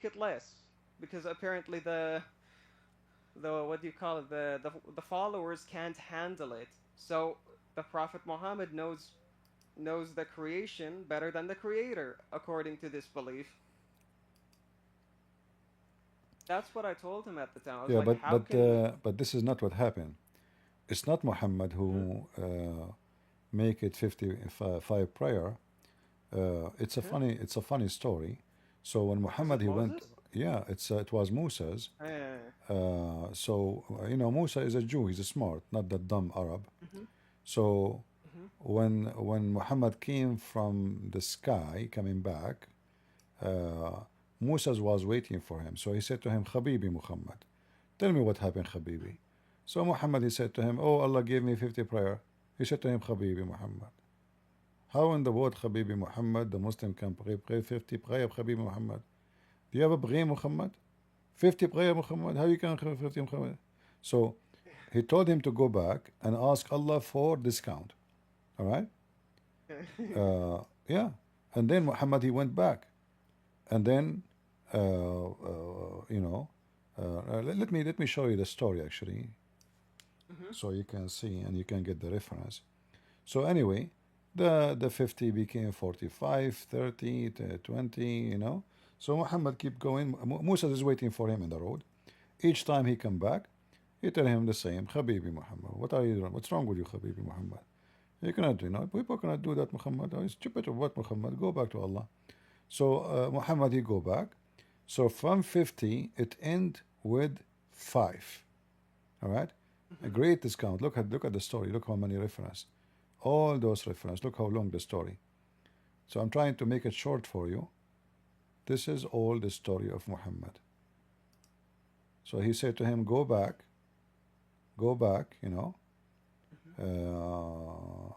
it less, because apparently the what do you call it, the followers can't handle it. So the Prophet Muhammad knows the creation better than the creator, according to this belief. That's what I told him at the time. I was Yeah, like, how can. but this is not what happened. It's not Muhammad Mhm. who make it 55 prayer. Mhm. It's a funny story. So when Was Muhammad it he went, Moses? yeah, it was Musa's. Eh. You know, Musa is a Jew. He's a smart, not that dumb Arab. Mhm. So Mhm. when Muhammad came from the sky, coming back, uh, Musa was waiting for him. So he said to him, Habibi Muhammad, tell me what happened, Habibi. So Muhammad he said to him, oh, Allah gave me 50 prayer. He said to him, Habibi Muhammad. How in the world, Habibi Muhammad, the Muslim can pray 50 prayer, Habibi Muhammad? Do you have a prayer, Muhammad? 50 prayer, Muhammad? How you can pray 50 Muhammad? So he told him to go back and ask Allah for discount. All right? Yeah. And then Muhammad he went back, and then you know, let me show you the story actually, Mhm. so you can see and you can get the reference. So anyway, the 50 became 45, 30, 20, you know. So Muhammad keep going. Musa is waiting for him in the road. Each time he come back, he tell him the same. Habibi Muhammad, what are you doing? What's wrong with you, Habibi Muhammad? You cannot, you know, people cannot do that, Muhammad. Oh, it's stupid or what, Muhammad? Go back to Allah. So Muhammad, he go back. So from 50, it end with 5. All right? A Mhm. great discount. Look at the story. Look how many reference. All those reference. Look how long the story. So I'm trying to make it short for you. This is all the story of Muhammad. So he said to him, go back, you know. Mhm. Uh,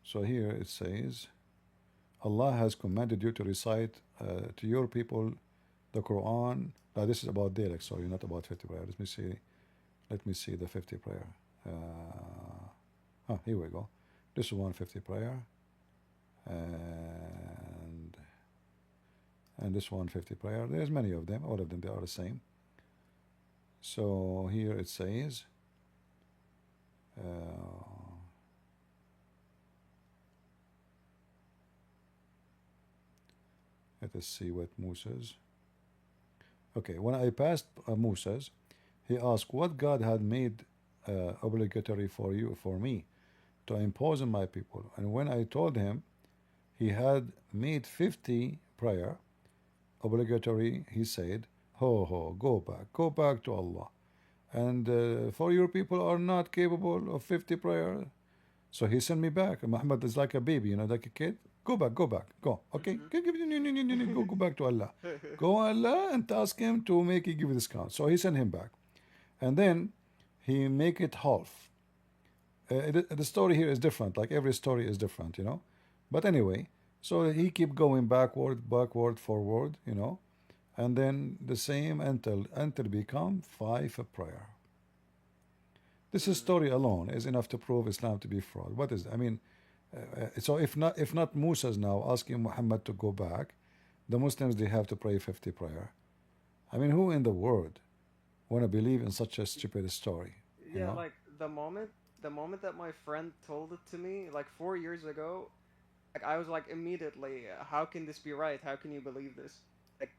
so here it says, Allah has commanded you to recite to your people the Quran. Now this is about dialect, sorry, not about 50 prayer. Let me see. Let me see the 50 prayer. Here we go. This is 150 prayer, and this 150 prayer. There's many of them. All of them they are the same. So here it says. Uh, Let us see what Moses. Okay, when I passed Moses, he asked what God had made obligatory for you, for me, to impose on my people. And when I told him he had made 50 prayer obligatory, he said, ho ho, go back to Allah. And for your people are not capable of 50 prayer. So he sent me back. Muhammad is like a baby, you know, like a kid. Go back, go. Okay, Mhm. go back to Allah. Go Allah and ask him to make you give you discount. So he sent him back, and then he make it half. The story here is different. Like every story is different, you know. But anyway, so he keep going backward, forward, you know, and then the same until become 5 prayer. This is Mm. story alone is enough to prove Islam to be fraud. What is I mean? So if not Musa's now asking Muhammad to go back, the Muslims they have to pray 50 prayer. I mean, who in the world want to believe in such a stupid story? You Yeah, know? like the moment that my friend told it to me, like 4 years ago, like I was like immediately, how can this be right? How can you believe this? Like,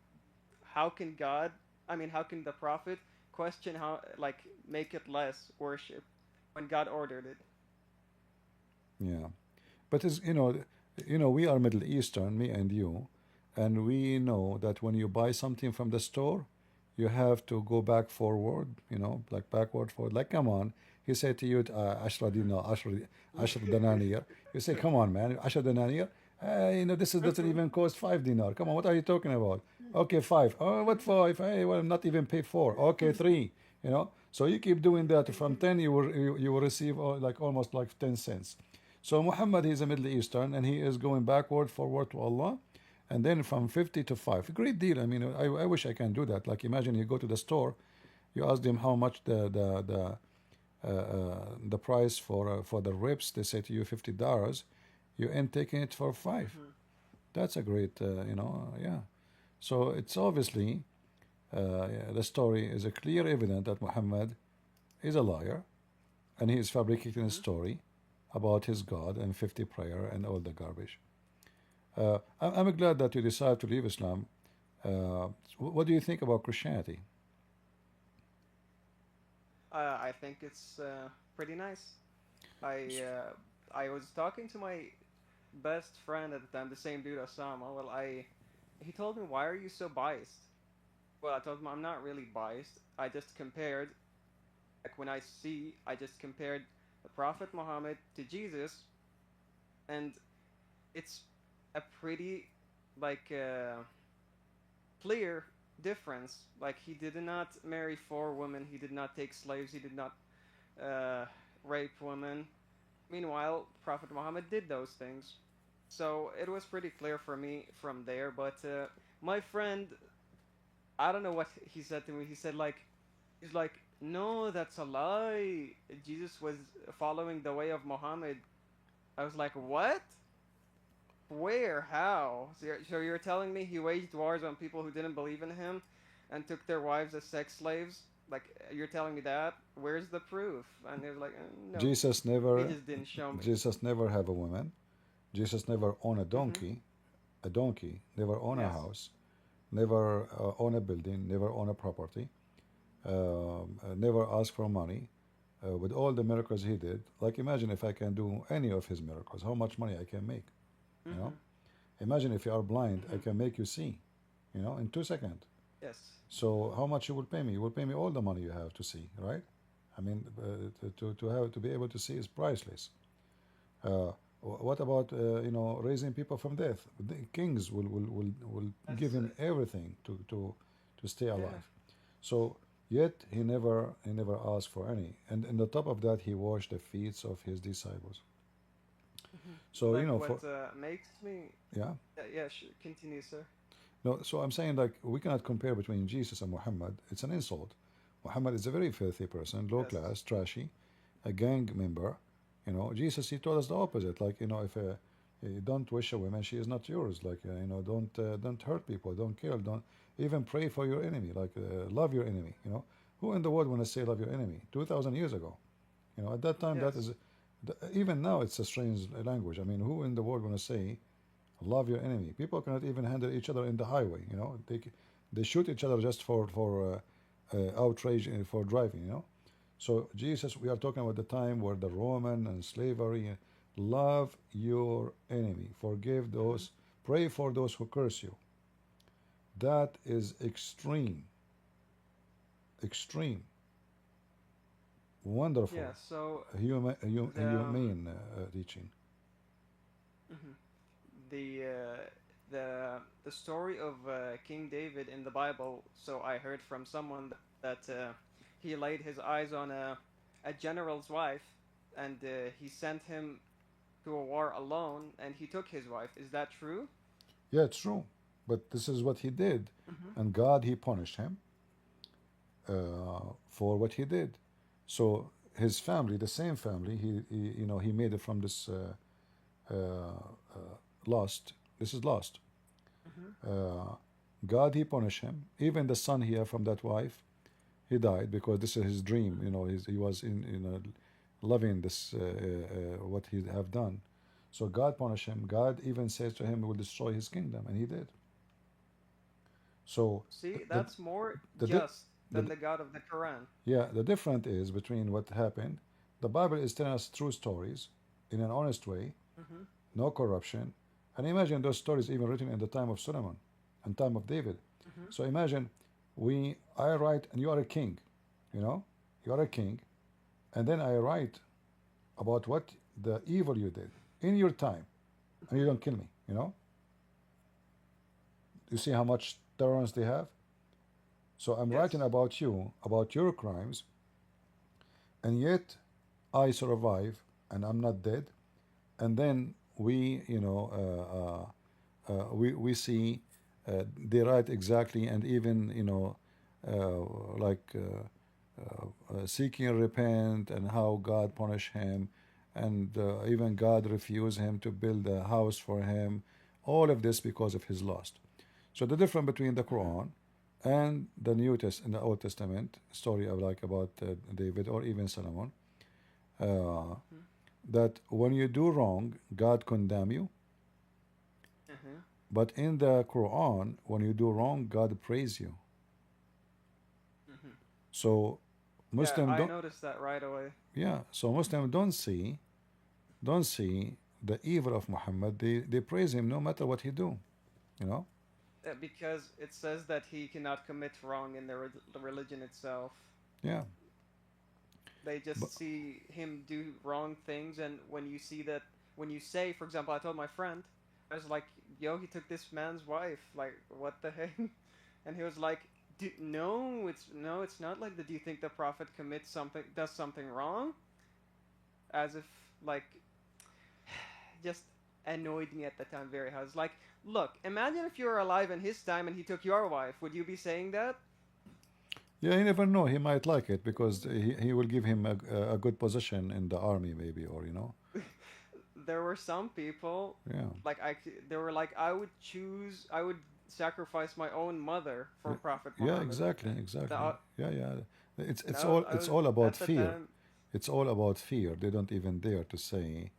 how can God? I mean, how can the Prophet question how, like, make it less worship when God ordered it? Yeah. But as we are Middle Eastern, me and you, and we know that when you buy something from the store, you have to go back forward, like backward forward. Like, come on. He said to you, "Ashra dinar, ashra dananiyar." You say, "Come on, man, ashra dananiyar." This doesn't even cost 5 dinar. Come on, what are you talking about? Okay, five. Oh, what five? Hey, well, I'm not even paid for. Okay, three. So you keep doing that. From 10, you will receive like almost like 10 cents. So Muhammad, he's a Middle Eastern, and he is going backward, forward to Allah, and then from 50 to 5. A great deal. I mean, I wish I can do that. Like, imagine you go to the store, you ask them how much the price for the ribs. They say to you $50. You end taking it for 5. Mhm. That's a great, yeah. So it's obviously the story is a clear evidence that Muhammad is a liar and he is fabricating a Mm-hmm. story about his God and 50 prayer and all the garbage. I'm glad that you decided to leave Islam. What do you think about Christianity? I think it's pretty nice. I was talking to my best friend at the time, the same dude Osama. He told me, why are you so biased? Well, I told him I'm not really biased. I just compared, like when I just compared the Prophet Muhammad to Jesus, and it's a pretty like clear difference. Like he did not marry four women, he did not take slaves, he did not uh, rape women. Meanwhile, Prophet Muhammad did those things. So it was pretty clear for me from there. But my friend, I don't know what he said to me. He's like, no, that's a lie. Jesus was following the way of Muhammad. I was like, what? Where? How? So you're telling me he waged wars on people who didn't believe in him and took their wives as sex slaves? Like, you're telling me that? Where's the proof? And he was like, no. Jesus He never, just didn't show me. Jesus never have a woman. Jesus never own Mm-hmm. a donkey, never own a Yes. house, never own a building, never own a property, never ask for money. With all the miracles he did, like imagine if I can do any of his miracles, how much money I can make, you know? Mm-hmm. Imagine if you are blind, I Mm-hmm. can make you see, in 2 seconds. Yes. So how much you will pay me? You will pay me all the money you have to see, right? I mean, to be able to see is priceless. Uh, what about raising people from death? The kings will give That's him everything to stay yeah. alive. So yet he never asked for any. And on the top of that, he washed the feet of his disciples. Mm-hmm. So Like for what makes me yeah. yeah, continue, sir. No, so I'm saying like we cannot compare between Jesus and Muhammad. It's an insult. Muhammad is a very filthy person, low Yes. class, trashy, a gang member. Jesus he told us the opposite. Like if you don't wish a woman, she is not yours. Like don't hurt people, don't kill, don't even pray for your enemy. Like love your enemy. Who in the world want to say love your enemy? 2,000 years ago. At that time that Yes. is, even now it's a strange language. I mean, who in the world want to say love your enemy? People cannot even handle each other in the highway. They shoot each other just for outrage and for driving. So Jesus, we are talking about the time where the Roman and slavery. Love your enemy. Forgive Mm-hmm. those. Pray for those who curse you. That is extreme, extreme, wonderful, Yeah. So the humane teaching. mhm. the uh, the story of King David in the Bible. So I heard from someone that he laid his eyes on a general's wife, and he sent him to a war alone, and he took his wife. Is that true? Yeah, it's true. But this is what he did, Mm-hmm. and God he punished him for what he did. So his family, the same family, he made it from this lost. This is lost. Mm-hmm. Uh, God he punished him. Even the son here from that wife, he died because this is his dream. He was in loving this what he have done. So God punished him. God even says to him, "He will destroy his kingdom," and he did. So See, the that's more the the, just than the the God of the Quran. yeah, the difference is between what happened. The Bible is telling us true stories in an honest way, Mm-hmm. no corruption. And imagine those stories even written in the time of Solomon and time of David. Mm-hmm. So imagine I write and you are a king, you know, you are a king, and then I write about what the evil you did in your time, and you don't kill me, you know. You see how much tolerance they have. So I'm Yes. writing about you, about your crimes, and yet I survive and I'm not dead. And then we see they write exactly, and even seeking repent and how God punished him, and even God refused him to build a house for him. All of this because of his lust. So the difference between the Quran and the and the Old Testament story of like about David or even Solomon, uh, Mhm. that when you do wrong, God condemn you. Mhm. But in the Quran, when you do wrong, God praise you. Mhm. So Yeah, Muslim I don't, noticed that right away. yeah. So Muslim don't see the evil of Muhammad. They praise him no matter what he do. You know. Because it says that he cannot commit wrong in the religion itself. Yeah. They But just see him do wrong things, and when you see that, when you say, for example, I told my friend, I was like, "Yo, he took this man's wife. Like, what the heck?" And he was like, "No, it's not like that. Do you think the prophet commits something, does something wrong?" As if like just annoyed me at the time very hard. It's like, look, imagine if you were alive in his time and he took your wife. Would you be saying that? yeah, you never know. He might like it because he will give him a good position in the army, maybe, or you know. There were some people Yeah. like they were like, I would sacrifice my own mother for Yeah, Prophet yeah, Muhammad. exactly, The, exactly. Yeah, yeah. It's and it's all I it's was all about at the fear. time. It's all about fear. They don't even dare to say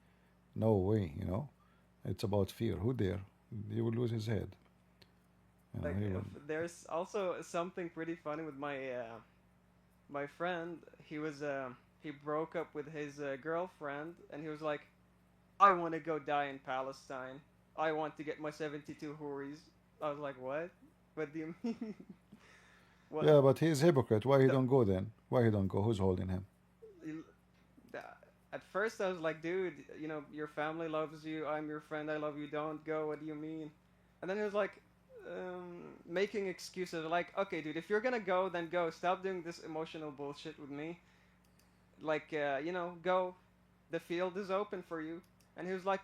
no way. You know, it's about fear. Who dare? He will lose his head. You know, Like he will. there's also something pretty funny with my friend. He broke up with his girlfriend, and he was like, I want to go die in Palestine. I want to get my 72 houris. I was like, what? What do you mean? What? Yeah, but he's hypocrite. Why he The, don't go then? Why he don't go? Who's holding him? the, at first, I was like, dude, your family loves you. I'm your friend. I love you. Don't go. What do you mean? And then he was like, making excuses. Like, okay, dude, if you're gonna go, then go. Stop doing this emotional bullshit with me. Like, go. The field is open for you. And he was like,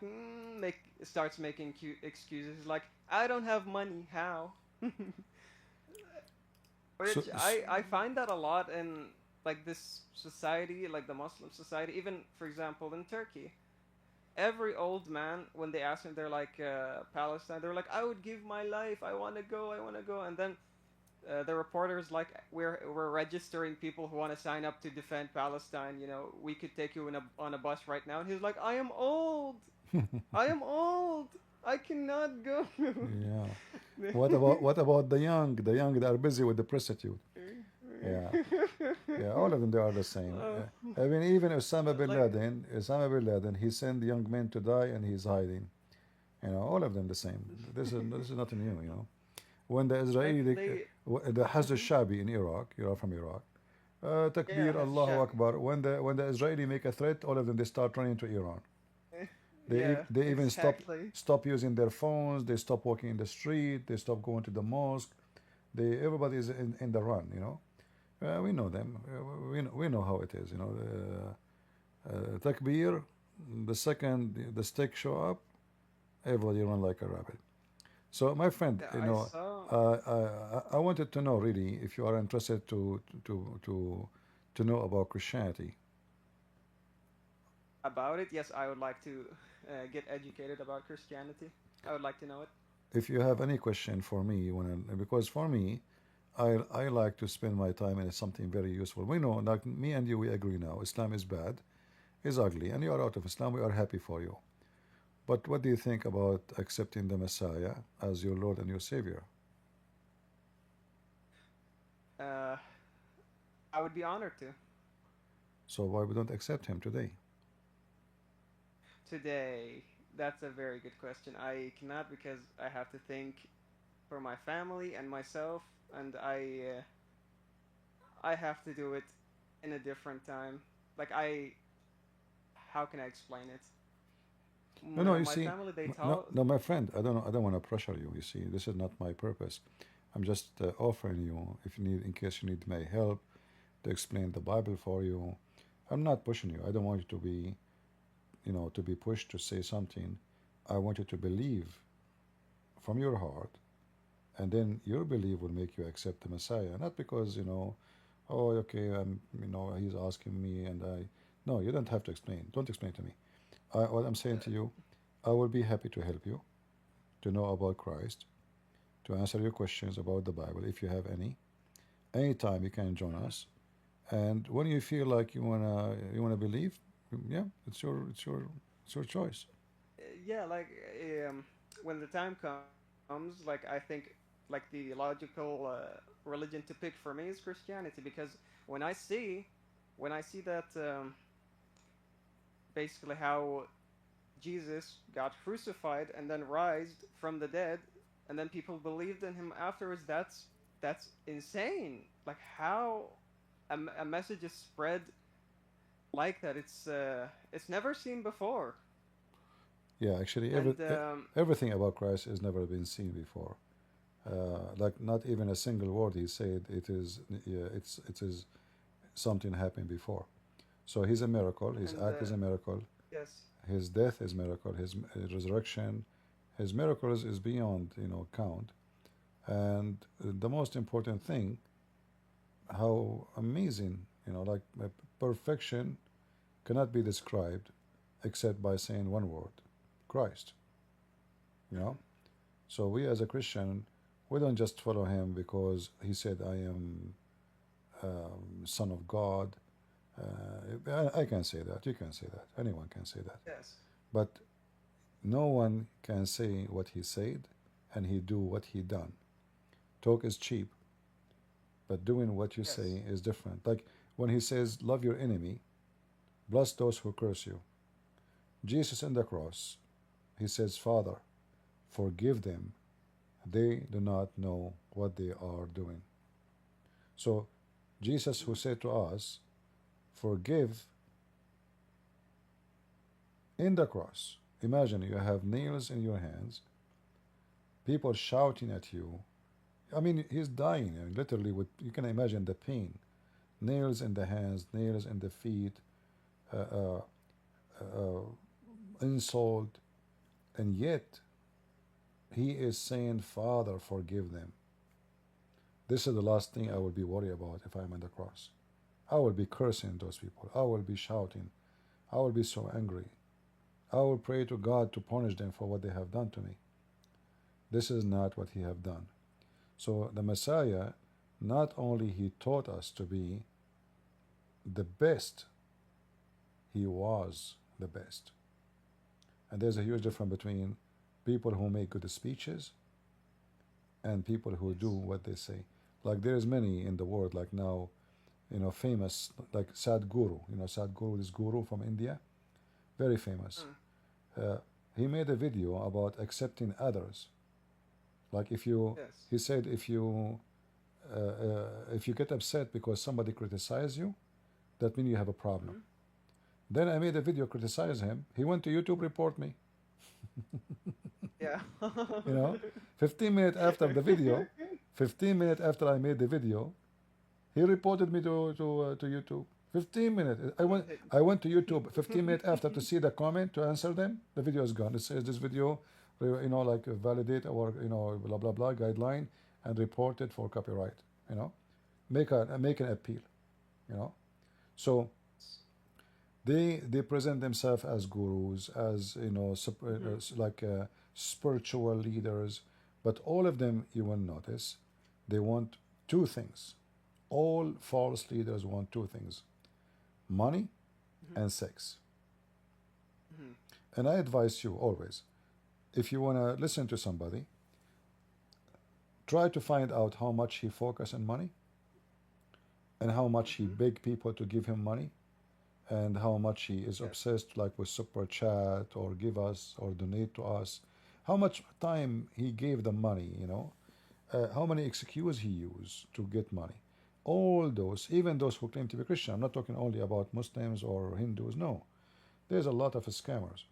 starts making cute excuses. He's like, I don't have money. How? So, Which I find that a lot in like this society, like the Muslim society. Even for example in Turkey, every old man when they ask him, they're like Palestine. They're like, I would give my life. I want to go. I want to go. And then the reporter's like, we're registering people who want to sign up to defend Palestine. We could take you on a bus right now. And he's like, I am old. I am old. I cannot go. yeah. What about the young? The young that are busy with the prostitute. Yeah. Yeah, all of them they are the same. uh, I mean, even like Osama bin Laden, he sent young men to die and he's hiding. You know, all of them the same. This is nothing new. You know, when the like Israeli, they the Hajj Mhm. al-Shabi in Iraq, you are from Iraq. Yeah, Takbir, has Allahu Shabi. Akbar. When the Israeli make a threat, all of them they start running to Iran. Yeah, They even exactly. stop using their phones. They stop walking in the street. They stop going to the mosque. Everybody is in the run. You know, we know them. We know how it is. You know, takbir. The second the stick show up, everybody run like a rabbit. So, my friend, Yeah, I saw I wanted to know really if you are interested to know about Christianity. about it. Yes, I would like to get educated about Christianity. I would like to know it. If you have any question for me, because for me, I like to spend my time in something very useful. We know, like me and you, we agree now. Islam is bad, is ugly, and you are out of Islam. We are happy for you. But what do you think about accepting the Messiah as your Lord and your Savior? Uh, I would be honored to. So why we don't accept him today? Today, that's a very good question. I cannot because I have to think for my family and myself, and I have to do it in a different time. Like how can I explain it? No, no. You My see, family, they no, told. no, my friend. I don't want to pressure you. You see, this is not my purpose. I'm just offering you, if you need, in case you need my help, to explain the Bible for you. I'm not pushing you. I don't want you to be pushed to say something. I want you to believe from your heart, and then your belief will make you accept the Messiah. Not because oh, okay, he's asking me, and I. No, you don't have to explain. Don't explain to me. What I'm saying to you, I will be happy to help you to know about Christ, to answer your questions about the Bible if you have any. Anytime you can join us. And when you feel like you wanna believe, yeah, it's your choice. Yeah, like when the time comes, like I think like the logical religion to pick for me is Christianity, because when I see that basically how Jesus got crucified and then rised from the dead, and then people believed in him afterwards. That's insane. Like how a message is spread like that. It's never seen before. Yeah, actually, And everything about Christ has never been seen before. Like not even a single word he said. It is, yeah, it is something happened before. So he's a miracle. His and act is a miracle. yes, His death is miracle. His resurrection, his miracles is beyond count. And the most important thing, how amazing, like perfection cannot be described except by saying one word, Christ. You know. So we as a Christian, we don't just follow him because he said, "I am son of God." I can say that. You can say that. Anyone can say that. yes, But no one can say what he said and he do what he done. Talk is cheap, but doing what you yes, say is different. Like when he says, "Love your enemy, bless those who curse you." Jesus on the cross, he says, "Father, forgive them. They do not know what they are doing." So Jesus who said to us, "Forgive," in the cross. Imagine you have nails in your hands, people shouting at you. I mean, he's dying, literally. With you can imagine the pain, nails in the hands, nails in the feet, uh, uh, uh, insult, and yet he is saying, "Father, forgive them." This is the last thing I will be worried about if I'm on the cross. I will be cursing those people. I will be shouting. I will be so angry. I will pray to God to punish them for what they have done to me. This is not what he have done. So the Messiah, not only he taught us to be the best, he was the best. And there's a huge difference between people who make good speeches and people who do yes. what they say. Like there's many in the world, like now, famous, like Sadhguru. Sadhguru, this guru from India, very famous. Mm, Uh, he made a video about accepting others. Like yes. he said, if you get upset because somebody criticizes you, that means you have a problem. Hmm. Then I made a video criticize him. He went to YouTube report me. Yeah. You know, 15 minutes after the video, 15 minutes after I made the video, he reported me to YouTube. 15 minutes. I went to YouTube 15 minutes after to see the comment to answer them. The video is gone. It says this video, like validate our blah blah blah guideline and reported for copyright. Make an appeal. You know. So they present themselves as gurus, as Mhm. like spiritual leaders, but all of them, you will notice, they want two things. All false leaders want two things: money Mhm. and sex. Mhm. And I advise you always, if you want to listen to somebody, try to find out how much he focus on money and how much he Mhm. beg people to give him money and how much he is Yes. obsessed like with super chat or give us or donate to us, how much time he gave the money, how many excuses he used to get money. All those, even those who claim to be Christian, I'm not talking only about Muslims or Hindus, no. There's a lot of scammers.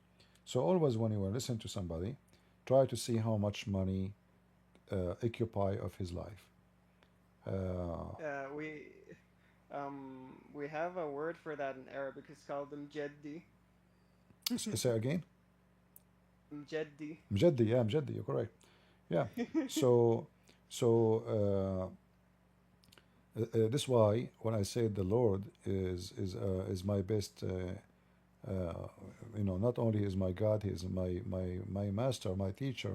So always when you listen to somebody, try to see how much money occupy of his life. Uh, We have a word for that in Arabic. It's called mjeddi. say again? Mjeddi. Mjaddi, yeah, Mjaddi, you're correct. Yeah. So, this is why when I say the Lord is my best, not only is my God, He is my master, my teacher,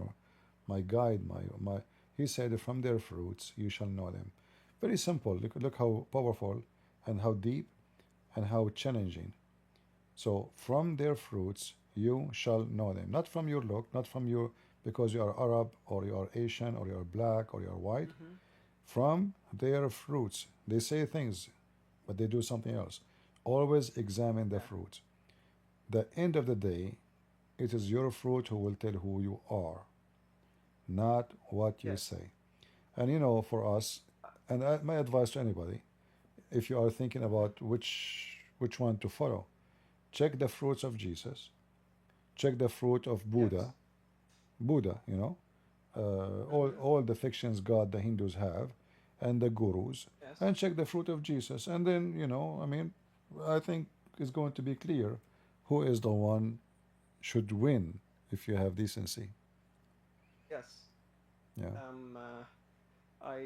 my guide, my He said, from their fruits you shall know them. Very simple. Look how powerful and how deep and how challenging. So from their fruits you shall know them. Not from your look, not from your, because you are Arab or you are Asian or you are black or you are white. Mm-hmm. From their fruits. They say things, but they do something else. Always examine the Yeah. fruits. The end of the day, it is your fruit who will tell who you are, not what you Yes. say. And for us, and my advice to anybody, if you are thinking Mm-hmm. about which one to follow, check the fruits of Jesus, check the fruit of Yes. Buddha, Mm-hmm. all the fictions God the Hindus have, and the gurus, Yes. and check the fruit of Jesus, and then I mean, I think it's going to be clear who is the one should win if you have decency. Yes. Yeah. Um. I.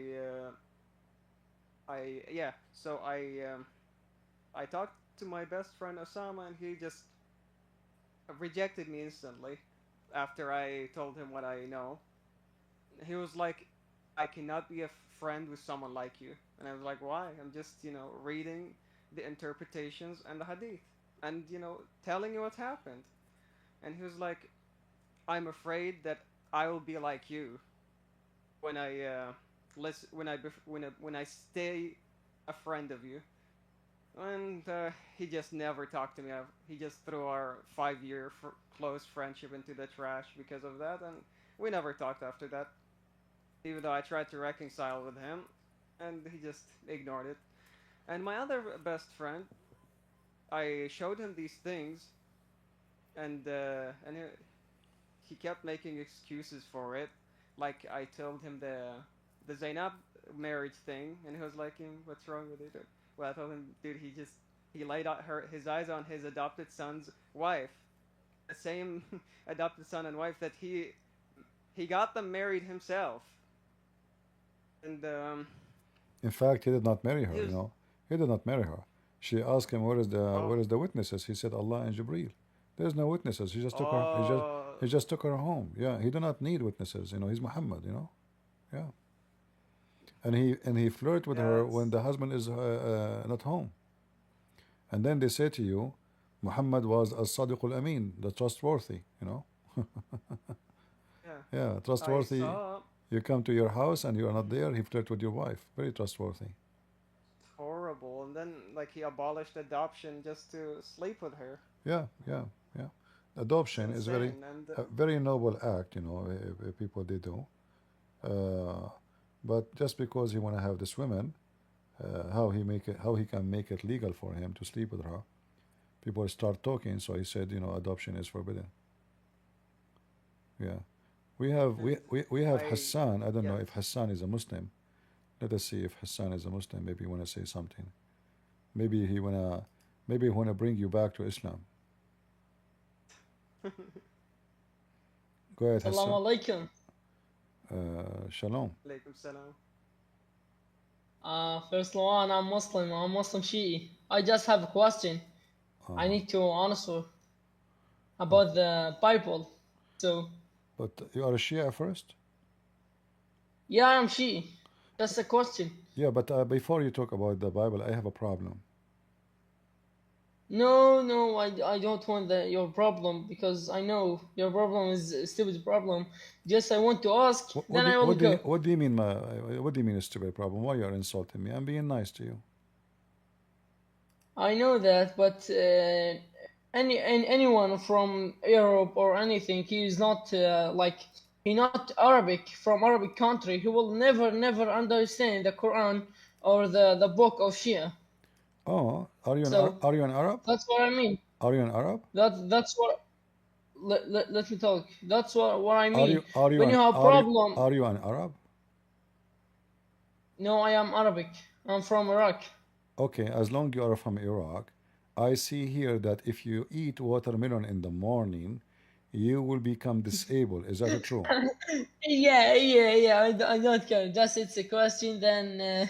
Yeah. So I talked to my best friend Osama, and he just rejected me instantly after I told him what I know. He was like, I cannot be a friend with someone like you. And I was like, why? I'm just, reading the interpretations and the hadith and, telling you what happened. And he was like, I'm afraid that I will be like you when I listen, when I stay a friend of you. And he just never talked to me. He just threw our 5 year close friendship into the trash because of that, and we never talked after that. Even though I tried to reconcile with him, and he just ignored it. And my other best friend, I showed him these things, and he kept making excuses for it. Like I told him the Zainab marriage thing, and he was like, "What's wrong with it?" Well, I told him, "Dude, he laid out his eyes on his adopted son's wife, the same adopted son and wife that he got them married himself." And In fact, he did not marry he her. was, He did not marry her. She asked him, oh, where is the witnesses? He said, Allah and Jibreel. There's no witnesses. He just took her. oh, He just took her home. Yeah, he did not need witnesses. He's Muhammad. Yeah, and he flirt with yeah, her when the husband is not home. And then they say to you, Muhammad was as-sadiqul amin, the trustworthy. yeah. Yeah, I trustworthy. saw You come to your house and you are not there. He flirt with your wife. Very trustworthy. horrible, and then like he abolished adoption just to sleep with her. Yeah, yeah, yeah. It's Adoption is insane, and a very noble act. People they do. Uh, but just because he want to have this woman, how he can make it legal for him to sleep with her? People start talking, so he said, adoption is forbidden. Yeah, and we have I Hassan. I don't know yes. if Hassan is a Muslim. Let us see if Hassan is a Muslim. Maybe he wanna say something. Maybe he wanna maybe he wanna bring you back to Islam. Go ahead, Assalamu Hassan. alaikum. Shalom. Alaikum salam. First of all, I'm Muslim. I'm Muslim Shi'i. I just have a question. I Uh, need to answer about okay. the Bible. So, But you are a Shia first? yeah, I'm Shi'i. Just a question. Yeah, but before you talk about the Bible, I have a problem. No, I don't want your problem because I know your problem is a stupid problem. Just I want to ask, then I will go. What do you mean, what do you mean a stupid problem? Why you are insulting me? I'm being nice to you. I know that, but anyone from Europe or anything, he is not like he not Arabic from Arabic country. He will never understand the Quran or the book of Shia. Oh, So are you an Arab? that's what I mean. Are you an Arab? That's what. Let me talk. That's what I mean. When you have problem, are you an Arab? no, I am Arabic. I'm from Iraq. Okay, as long you are from Iraq, I see here that if you eat watermelon in the morning, you will become disabled. Is that true? Yeah. I don't care. Just it's a question. Then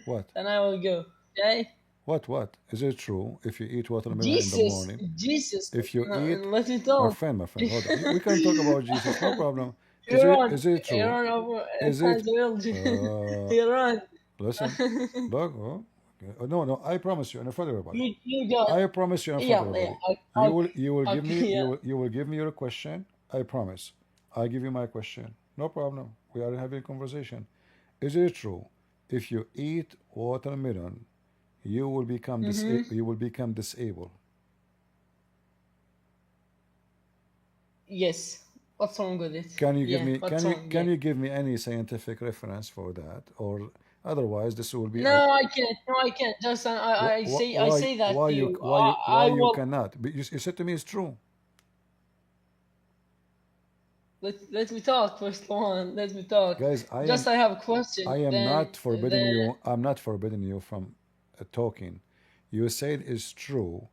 What? then I will go. Okay. What? Is it true if you eat watermelon in the Jesus, morning? Jesus. If you eat, Let me talk. my friend, hold on. We can talk about Jesus, no problem. Iran, is it true? Iran over Is it? has religion. Uh, Iran. listen, look. Oh, okay. No, no. I promise you in front of everybody. You just I promise you in front of yeah, everybody. okay, You will give okay, me yeah. you will give me your question. I promise. I give you my question. No problem. We are having a conversation. Is it true? If you eat watermelon, Mm-hmm. you will become disabled. Yes. What's wrong with it? Can you give Yeah, me what's wrong? can Yeah. you give me any scientific reference for that, or otherwise this will be a No, I can't. No, I can't. Just I say that to you. why I you will cannot? You said to me it's true. let me talk first one. Let me talk. Guys, Just I have a question. I am Then not forbidding you. I'm not forbidding you from talking. You said it's true.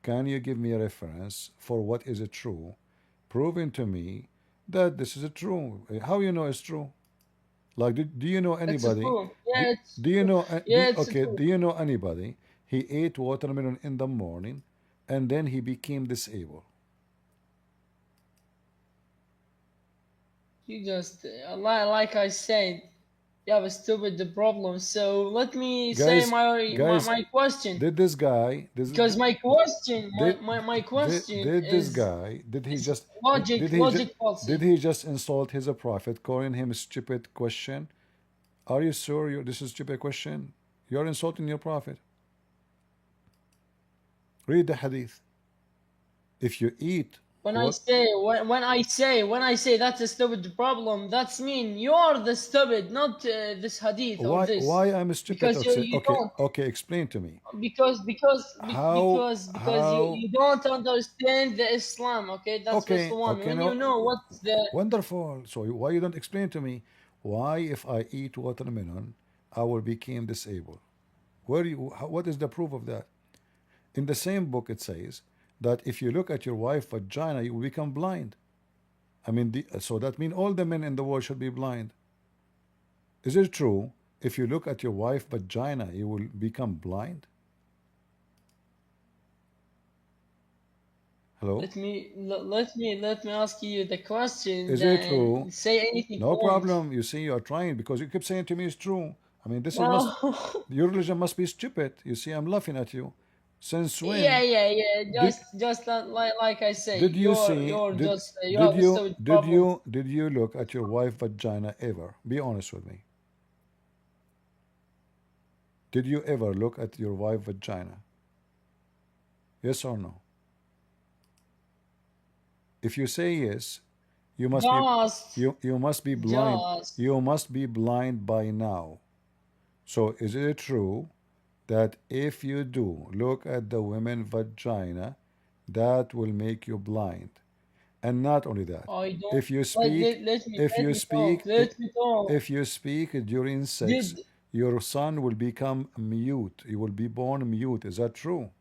Can you give me a reference for what is it true? Proving to me that this is a true. How you know it's true? Like, do you know it's a anybody? true. Do, Yeah, it's do you true. know? Yeah, it's a Okay. true. Do you know anybody? He ate watermelon in the morning, and then he became disabled. You just like I said, you have a stupid problem. So let me say Guys, guys, my question. did this guy this Because my question, did my question did this is guy did he is just logic did policy. he just insult his prophet, calling him a stupid question? Are you sure this is a stupid question? You're insulting your prophet. Read the hadith. If you eat what? When I say that's a stupid problem, that's mean you're the stupid, not this hadith or this, Why I'm stupid? because Okay, you okay, don't okay. Explain to me. because How you don't understand the Islam. Okay, that's first okay, one. okay, When you no, know what's the wonderful. So why you don't explain to me why if I eat watermelon I will become disabled? What is the proof of that? In the same book it says that if you look at your wife vagina you will become blind. I mean, so that means all the men in the world should be blind. Is it true? If you look at your wife vagina, you will become blind? Hello? let me ask you the question. Is it true? Then say anything you No want. problem. You see, you are trying because you keep saying to me it's true. I mean, this is must No. your religion must be stupid. You see, I'm laughing at you. Since Yeah, when yeah, yeah. did Just like I say, did you see you're just you have a stupid problem. did you look at your wife vagina ever? Be honest with me. Did you ever look at your wife vagina? Yes or no? If you say yes, you must be Just, you must be blind. just. You must be blind by now. So is it true that if you do look at the women vagina, that will make you blind? And not only that, I don't. if you speak if Let you me talk. speak Let me talk. if you speak during sex, Did your son will become mute. You will be born mute. Is that true?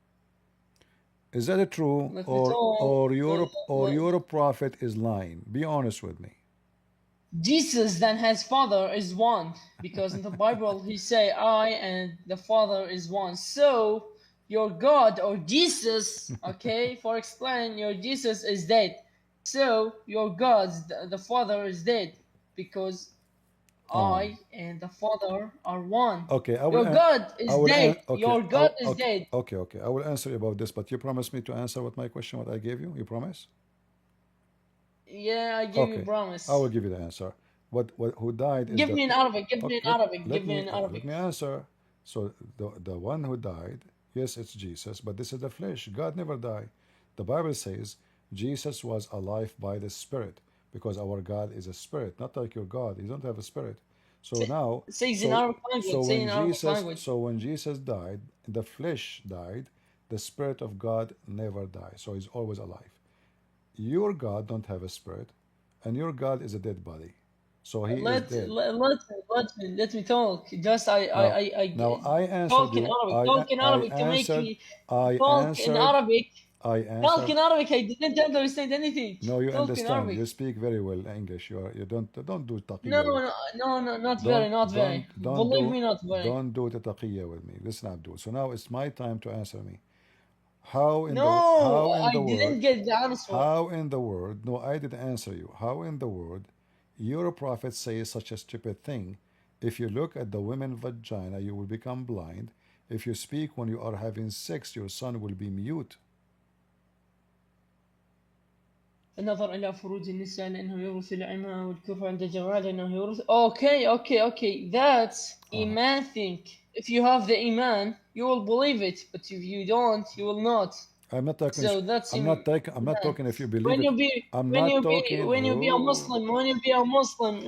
Is that true, let me talk. or your prophet is lying? Be honest with me. Jesus then his father is one because in the Bible he say I and the father is one. So your God or Jesus, okay, for explain your Jesus is dead. So your God, the father is dead because Um, I and the father are one. okay, Your God I is will dead. okay, Your God is okay, dead. okay, okay. I will answer you about this, but you promise me to answer what my question, what I gave you. You promise? Yeah, I give you Okay, I will promise. give you the answer. What who died is Give the me in Arabic. Give me okay. in Arabic. Give me in Let Arabic. me answer. So the one who died, yes, it's Jesus, but this is the flesh. God never died. The Bible says Jesus was alive by the Spirit because our God is a spirit, not like your God. You don't have a spirit. So now, Says in Arabic language. Say in Arabic language. So when Jesus died, the flesh died, the Spirit of God never died. So he's always alive. Your God don't have a spirit, and your God is a dead body. So he is dead. Let me talk. Just Now, I I answered talk in you. Arabic. Talk in Arabic to make me I talk in answered, Arabic. I Talk answered. in Arabic. I didn't understand anything. No, you Talk in understand. Arabic. You speak very well English. You don't do No, taqiyya with. no, no, no, not very, Don't not very. Believe me, not very. don't do the taqiyya with me. Listen, Abdul. So now it's my time to answer me. How in the No, I didn't get the answer. how in the world? No, I didn't answer you. How in the world Your prophet says such a stupid thing. If you look at the women's vagina, you will become blind. If you speak when you are having sex, your son will be mute. النظر إلى فروج النساء لأنه يورث العمى والكفر عند الجوال لأنه يورث. Okay. That's Iman think. If you have the Iman, you will believe it. But if you don't, you will not. I'm not talking. So that's I'm not talking if you believe when it. you be I'm when not you talking. be when you be a Muslim, when you be a Muslim,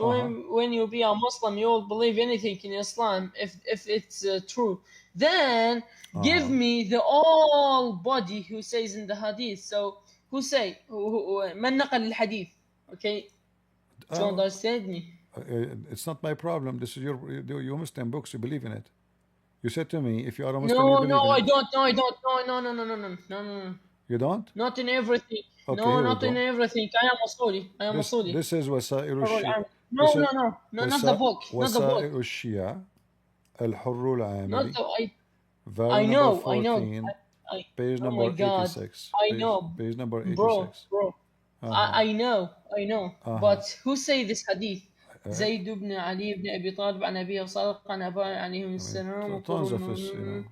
when you be a Muslim, you will believe anything in Islam if it's true. Then give me the all body who says in the hadith. So who say من نقل الحديث? Okay, do you understand me? It's not my problem. This is your Muslim books. You believe in it. You said to me, if you are a Muslim, No, you believe no, in I it. don't. No, I don't. No. You don't? Not in everything. Okay, No, here we not in go. everything. I am Masuli. I am Masuli. This is وسائل حر الشيعة. العام. No, not the book. Not the book. وسائل الشيعة الحر Not العاملي. the. Volume number 14, I page oh number my God. 86. I know. Page number 86. Bro. I know. But who say this hadith? زيد بن علي بن أبي طالب عن أبيه وصادق عن أباه عليهم السلام. Tons of this, you know.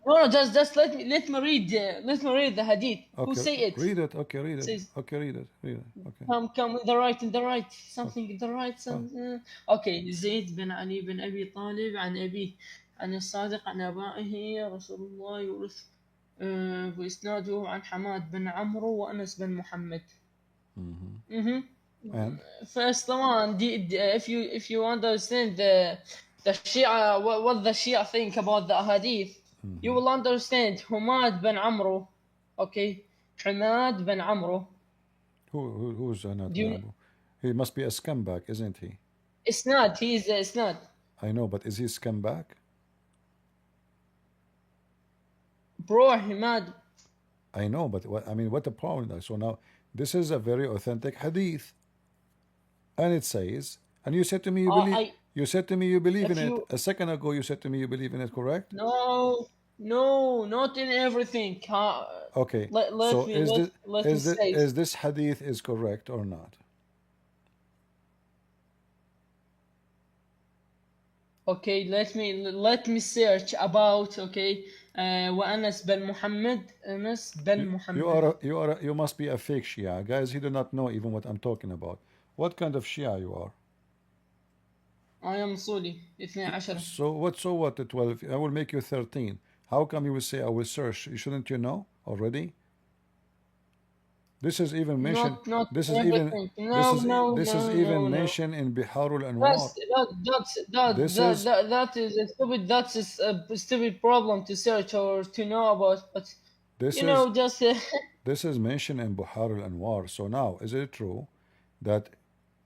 No, just let me read the hadith. Okay, Who say it? read it. Okay, read it. Says, Okay, read it. Okay. Come in the right, something in the right. Okay, زيد بن علي بن أبي طالب عن أبيه عن الصادق عن أبائه رسول الله يورث وإسناده عن حماد بن عمرو وأنس بن محمد. And First one, if you understand the Shia, what the Shia think about the hadith, you will understand Hamad bin Amro. Okay, Hamad bin Amro. who's not Abu? He must be a scumbag, isn't he? Isnad, he is Isnad. I know, but is he scumbag? Bro, Hamad. I know, but what the problem is? So now, this is a very authentic hadith. And it says, and you said to me you said to me you believe in it. A second ago you said to me you believe in it, correct? No, not in everything. Okay. So is this hadith is correct or not? Okay, let me search about وأنس بن محمد أنس بن محمد. You must be a fake Shia, guys. He do not know even what I'm talking about. What kind of Shia you are? I am Suli 12. So what? The 12? I will make you 13. How come you will say I will search? Shouldn't you know already? This is even mentioned. This is even mentioned in Biharul Anwar. That is a stupid. That's a stupid problem to search or to know about. But this is mentioned in Biharul Anwar. So now, is it true that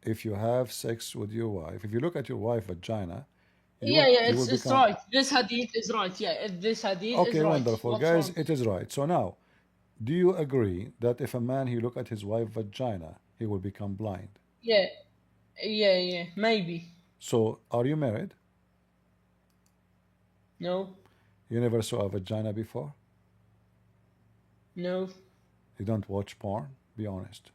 if you have sex with your wife, if you look at your wife's vagina, it's right. This hadith is right. Yeah, this hadith is right. Okay, wonderful, guys. It is right. So now, do you agree that if a man he look at his wife's vagina, he will become blind? Yeah, maybe. So, are you married? No. You never saw a vagina before? No. You don't watch porn? Be honest.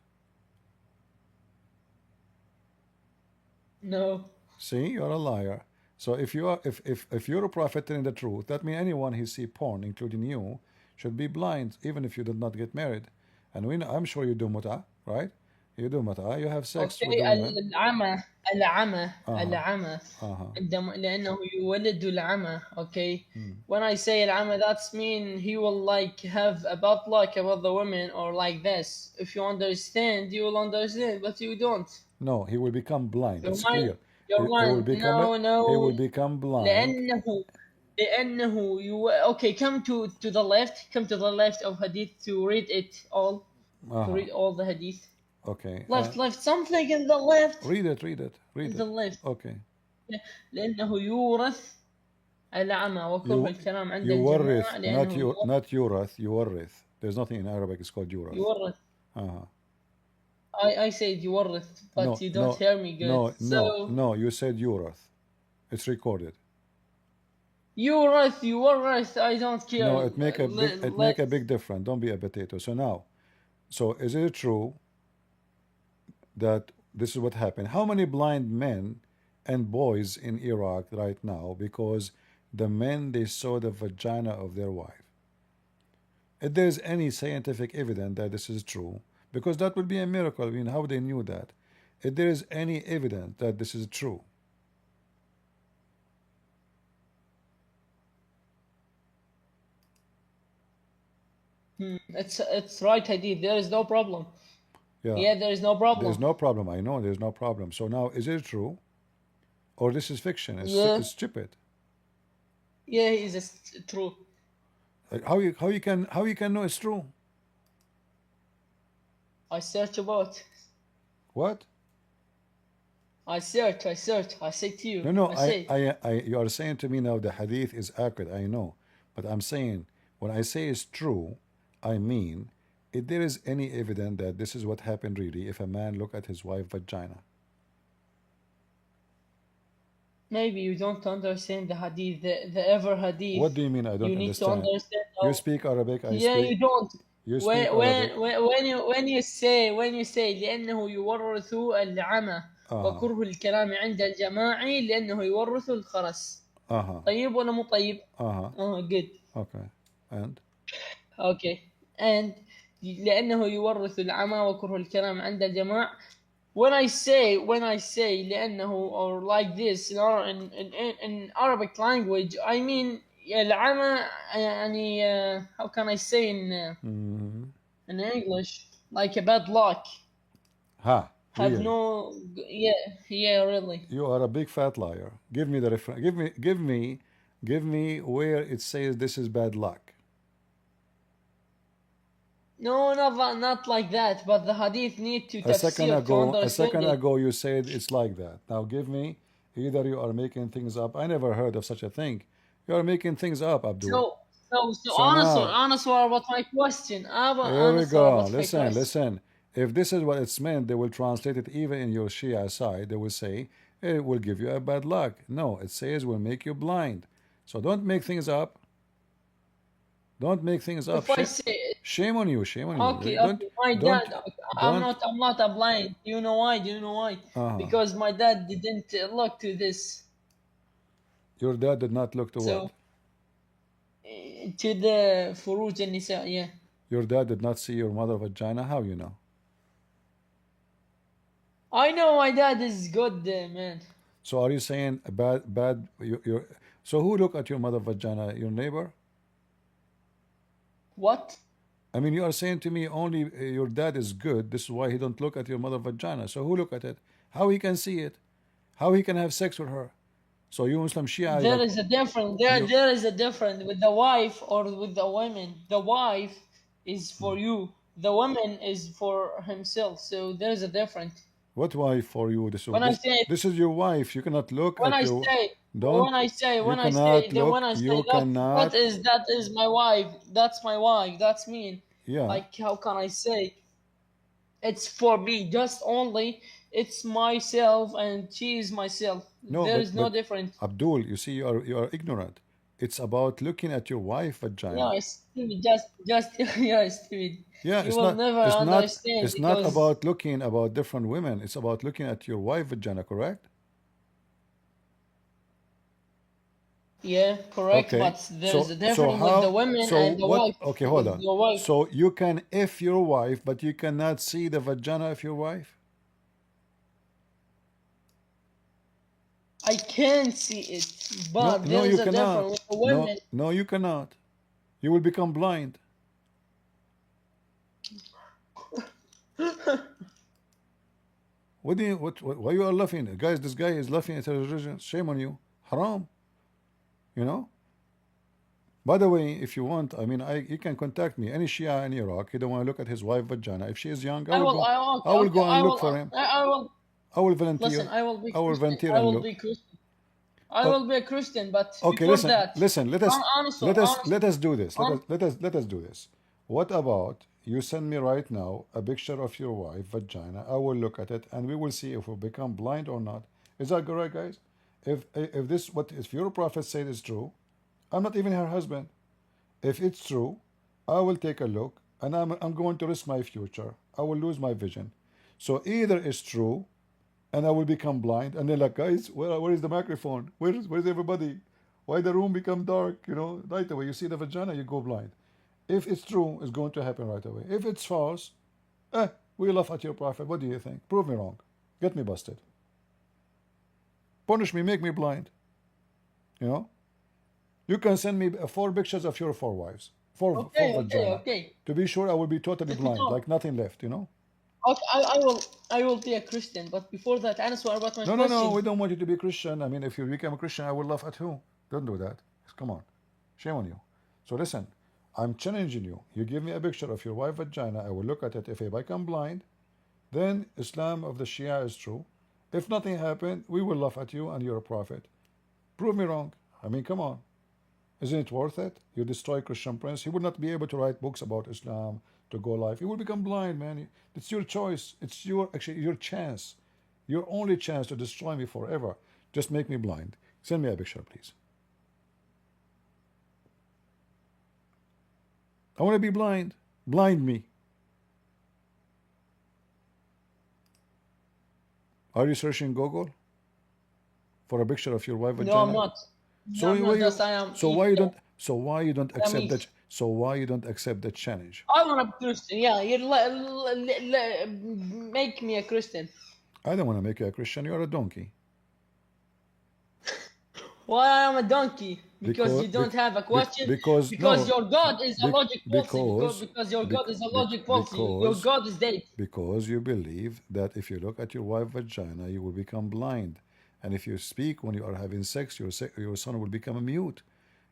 No. See, you're a liar. So if you are, if you're a prophet telling the truth, that means anyone who see porn, including you, should be blind, even if you did not get married. And I'm sure you do muta, right? You do muta. You have sex with the woman. العمى لأنه يولد العمى. Okay. When I say العمى, that's mean he will like have a bad luck about the women or like this. If you understand, you will understand, but you don't. No, he will become blind. It's clear. He will become blind. لأنه okay, come to the left of hadith to read it all. To read all the hadith. Okay. Left, something in the left. Read it. The left. Okay. لأنه يورث العمى وكره الكلام عند الجماعة لأنه not يورث. There's nothing in Arabic. It's called يورث. I said يورث, but you don't hear me good. No, you said يورث. It's recorded. يورث. I don't care. No, it make a big difference. Don't be a potato. So now, is it true that this is what happened. How many blind men and boys in Iraq right now because the men they saw the vagina of their wife? If there is any scientific evidence that this is true, because that would be a miracle. I mean, how they knew that? If there is any evidence that this is true, It's right, Hadith. There is no problem. yeah, Yeah, there is no problem. there's no problem. I know there's no problem. So now, is it true, or this is fiction? Yeah, It's stupid. yeah, it's true. Like how you can know it's true? I search about. What? I search. I say to you. No, I say. you are saying to me now the hadith is accurate. I know, but I'm saying when I say it's true, I mean if there is any evidence that this is what happened really, if a man look at his wife vagina. Maybe you don't understand the hadith, the ever hadith. What do you mean I don't You need to understand? understand You how. speak Arabic, I Yeah, speak. you don't. You speak Arabic. when you say لأنه يورث العمى وكره الكلام عند الجماع لأنه يورث الخرس. طيب ولا مو طيب؟ Good. Okay. And? Okay. And لأنه يورث العمى وكره الكلام عند الجماع. When I say لأنه or like this in Arabic language, I mean العمى يعني how can I say in English, like a bad luck. Ha. Have Really? no, yeah, really. You are a big fat liar. Give me the reference. Give me where it says this is bad luck. No, not like that. But the hadith need to tafsir to understand A second it. ago you said it's like that. Now give me, either you are making things up. I never heard of such a thing. You are making things up, Abdul. So answer about my question. Here we go. Listen. If this is what it's meant, they will translate it even in your Shia side. They will say, it will give you a bad luck. No, it says will make you blind. So don't make things up. Don't make things up. If I say Shame on you. okay, my dad, I'm not a blind. Do you know why? Because my dad didn't look to this. Your dad did not look to what? To the furuj an-nisa, yeah. Your dad did not see your mother vagina? How you know? I know my dad is good, man. So are you saying bad? So who look at your mother vagina? Your neighbor? What? I mean, you are saying to me only your dad is good. This is why he don't look at your mother vagina. So who look at it? How he can see it? How he can have sex with her? So you Muslim Shia. There is a difference. There is a difference with the wife or with the women. The wife is for you. The woman is for himself. So there is a difference. What wife for you? This is your wife. You cannot look when at I your. say Don't. when I say that is my wife. That's my wife. That's me. Yeah. Like how can I say? It's for me. Just only. It's myself and she is myself. No, there is no difference. Abdul, you see, you are ignorant. It's about looking at your wife vagina. No, it's stupid. Just yeah, stupid. Yeah, you will never understand. It's not about looking about different women. It's about looking at your wife vagina, correct? Yeah, correct. Okay. But there's a difference with the women and the wife. Okay, hold on. So you can F your wife, but you cannot see the vagina of your wife? I can see it, but there is a difference with the women. No, you cannot. You will become blind. Why you are laughing? Guys, this guy is laughing at his religion. Shame on you. Haram. You know? By the way, if you want, I mean, you can contact me. Any Shia in Iraq, he don't want to look at his wife vagina. If she is young, I will go and look for him. I will volunteer. Listen, I will be I will Christian. volunteer I and will look. be Christian. I will be a Christian, but okay, before that, listen. Let us do this. Let us do this. What about you send me right now a picture of your wife vagina? I will look at it and we will see if we become blind or not. Is that correct, guys? If your prophet said is true, I'm not even her husband. If it's true, I will take a look and I'm going to risk my future. I will lose my vision. So either it's true and I will become blind. And they're like, guys, where is the microphone? Where's everybody? Why the room become dark? You know, right away you see the vagina, you go blind. If it's true, it's going to happen right away. If it's false, we laugh at your prophet. What do you think? Prove me wrong. Get me busted. Punish me, make me blind. You know? You can send me 4 pictures of your 4 wives. Four vagina. Okay. To be sure, I will be totally Let me blind, talk. like nothing left, you know? Okay, I will be a Christian, but before that, answer about my No, question. we don't want you to be Christian. I mean, if you become a Christian, I will laugh at you. Don't do that. Come on. Shame on you. So listen, I'm challenging you. You give me a picture of your wife vagina, I will look at it. If I become blind, then Islam of the Shia is true. If nothing happened, we will laugh at you and you're a prophet. Prove me wrong. I mean, come on. Isn't it worth it? You destroy Christian Prince. He would not be able to write books about Islam to go live. He will become blind, man. It's your choice. It's actually your chance. Your only chance to destroy me forever. Just make me blind. Send me a picture, please. I want to be blind. Blind me. Are you searching Google for a picture of your wife vagina? No, I'm not. So No, I'm not. Just I am. why you don't? So why you don't accept East. that? So why you don't accept the challenge? I want to be Christian. Yeah, you make me a Christian. I don't want to make you a Christian. You are a donkey. Why I am a donkey? Because you don't have a question. Because no, your God is a logic fallacy. Because your God is a logic fallacy. Your God is dead. Because you believe that if you look at your wife's vagina, you will become blind, and if you speak when you are having sex, your son will become a mute.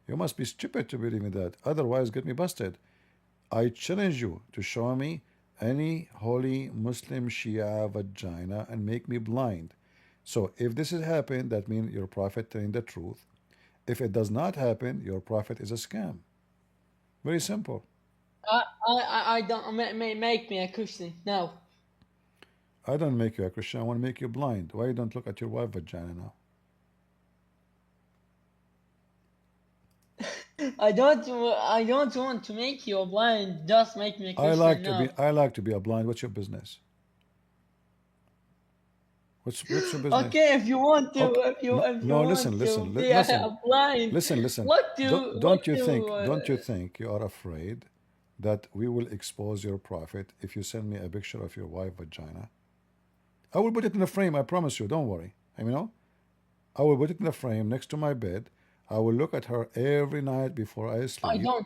You must be stupid to believe in that. Otherwise, get me busted. I challenge you to show me any holy Muslim Shia vagina and make me blind. So if this has happened, that means your prophet telling the truth. If it does not happen, your prophet is a scam. Very simple. I don't make me a Christian now. I don't make you a Christian. I want to make you blind. Why you don't look at your wife's vagina now? I don't want to make you a blind. Just make me a Christian I like to be a blind. What's your business? What's your business? Okay, if you want to, Okay. if you listen. be a blind, Listen. Don't you think you are afraid that we will expose your prophet if you send me a picture of your wife's vagina? I will put it in a frame. I promise you. Don't worry. I will put it in a frame next to my bed. I will look at her every night before I sleep. I don't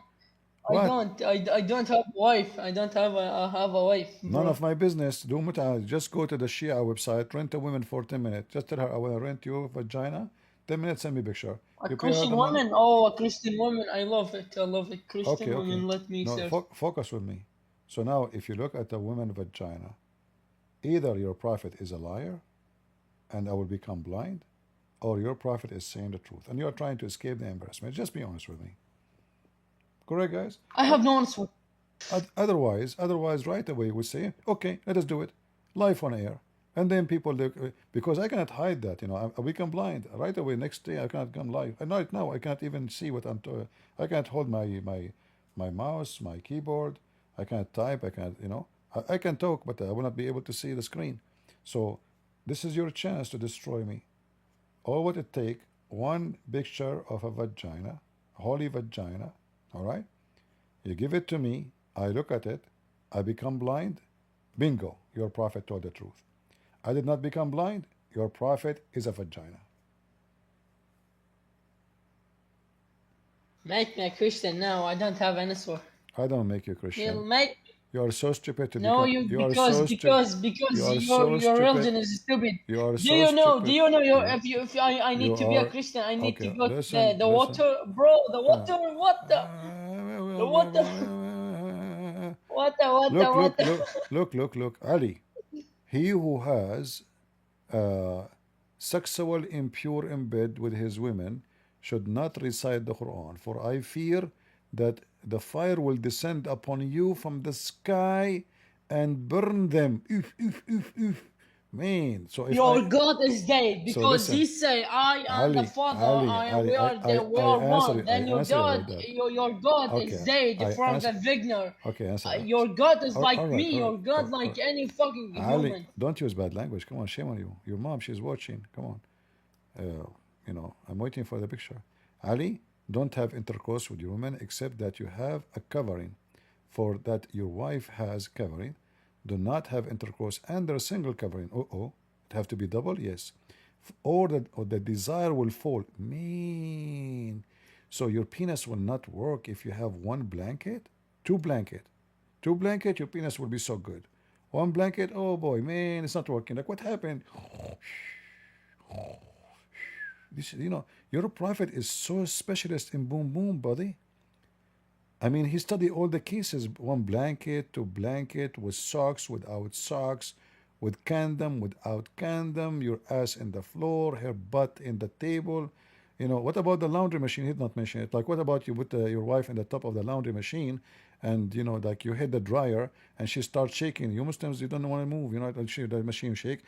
have a wife. I don't have a wife. Bro. None of my business. Do muta. Just go to the Shia website, rent a woman for 10 minutes. Just tell her I want to rent you a vagina. 10 minutes, send me a picture. A Christian woman? Oh, a Christian woman. I love it. I love it. Christian woman, let me search. Focus with me. So now, if you look at a woman vagina, either your prophet is a liar, and I will become blind, or your prophet is saying the truth, and you are trying to escape the embarrassment. Just be honest with me. Correct, guys? I have no answer. Otherwise, right away we say, okay, let us do it, live on air, and then people because I cannot hide that. I become blind right away. Next day I cannot come live, and right now I cannot even see what I'm doing. I can't hold my mouse, my keyboard. I can't type. I can't. I can talk, but I will not be able to see the screen. So this is your chance to destroy me. All what it take, one picture of a vagina, holy vagina. All right, you give it to me, I look at it, I become blind, bingo, your prophet told the truth. I did not become blind, your prophet is a vagina. Make me a Christian now. I don't have an answer. I don't make you a Christian. You are so stupid to no, become. Because your religion is stupid. You are do you know? Do you know? If I need to be a Christian, I need to go to the water, bro. The water. What the? The water. Look, Ali. He who has sexual impure in bed with his women should not recite the Quran, for I fear that the fire will descend upon you from the sky and burn them. mean, so if Your I God is dead so because listen, he say, "I and the Ali, Father, Ali, I and Ali, we are there, we I are answer one." you. I Then your answer you God, about that. your God is Okay, dead I from answer. the beginner. Okay, answer that. Your God is like All right, me. all right, Your God like any fucking Ali, human. don't use bad language. Come on, shame on you. Your mom, she's watching. Come on. You know, I'm waiting for the picture. Ali, don't have intercourse with your woman except that you have a covering, for that your wife has covering. Do not have intercourse under a single covering. Oh, it have to be double. Yes, or the desire will fall. Mean. So your penis will not work if you have one blanket, two blanket, two blanket. Your penis will be so good. One blanket, oh boy, man, it's not working. Like what happened? This, you know, your prophet is so specialist in boom boom, buddy. I mean, he studied all the cases: one blanket, two blanket, with socks, without socks, with condom, without condom, your ass in the floor, her butt in the table. You know, what about the laundry machine? He did not mention it. Like, what about you put your wife in the top of the laundry machine, and you know, like you hit the dryer and she starts shaking. You Muslims, you don't want to move. You know, the machine shake.